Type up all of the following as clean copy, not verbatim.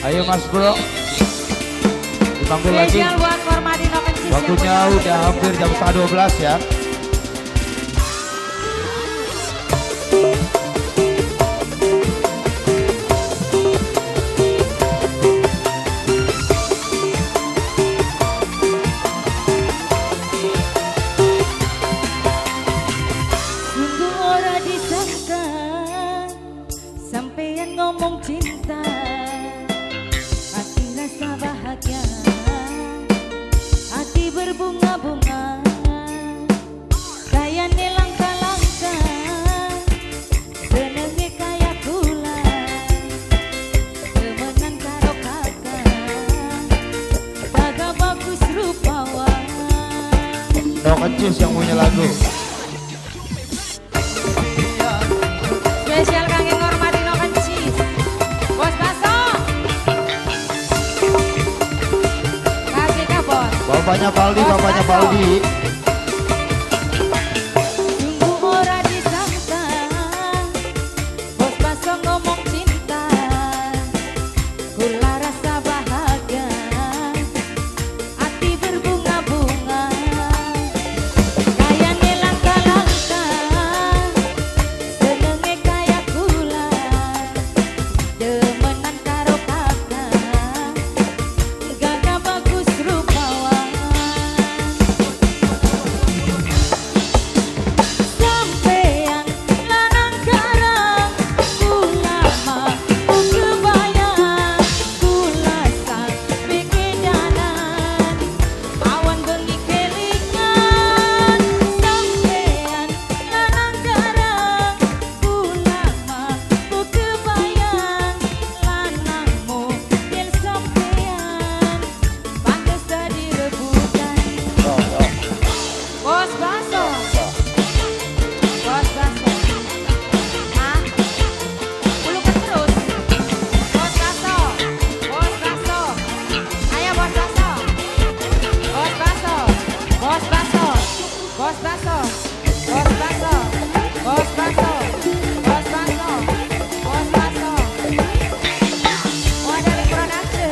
Ayo Mas Bro, dipanggil lagi. Spesial buat Formadino Kencis. Waktunya udah hampir jam 12 ya. Sungguh ora disangka sampeyan ngomong cinta, hati rasa bahagia, hati berbunga-bunga, kayane langka-langka, senenge kaya kula, temenan karo kakak, kagak bagus rupawan. No Kencis yang punya lagu. Spesial kangge Formadino Kencis. Bos Baso. Kasih kabos. Bapaknya Paldi. Sungguh ora disangka Bos Baso ngomong cinta, kula rasa bahagia, hati berbunga-bunga, kayane langka-langka, senenge kaya kula, demenan karo kakak, gagah bagus rupawan. Sampeyan lanang karang, kula mah kebayang, kula sampe kedanan, awan bengi kelingan. Sampeyan lanang karang, kula mah kebayang, lanangmu yen sampeyan pantes dadi rebutan. Bos Baso. Bos Baso. Hah? Ulukan terus. Bos Baso. Bos Baso. Ayo Bos Baso. Bos Baso. Bos Baso. Bos Baso. Bos Baso. Bos Baso. Bos Baso. Bos Baso. Wadah production.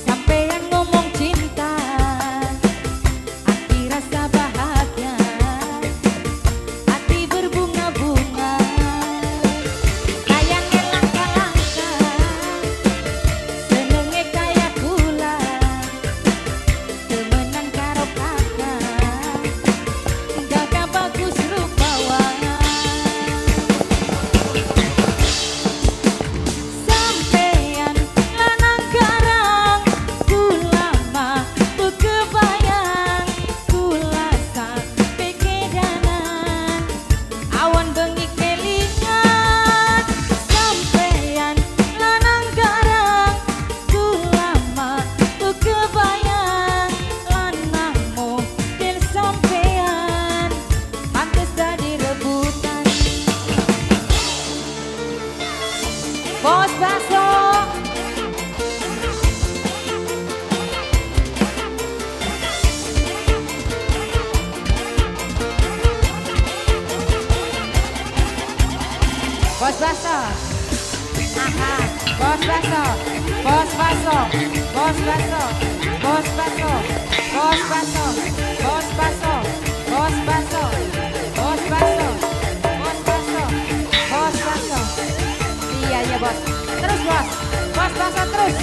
Sampeyan ngomong cinta, hati rasa bahagia, hati berbunga-bunga, kayane langka-langka, senenge kaya kula, temenan karo kakak, gagah bagus rupawan. Sampeyan lanang karang, kula mah kebayang, kula sampe kedanan, awan bengi kelingan. Sampeyan lanang karang, kula mah kebayang, lanangmu yen sampeyan pantes dadi rebutan. Bos Baso. Bos Baso. Aha. Bos Baso. Bos Baso. Bos Baso. Bos Baso. Bos Baso. Bos Baso. Bos Baso. Bos Baso. Bos Baso. Bos Baso. Iya ya bos. Terus bos. Bos Baso terus.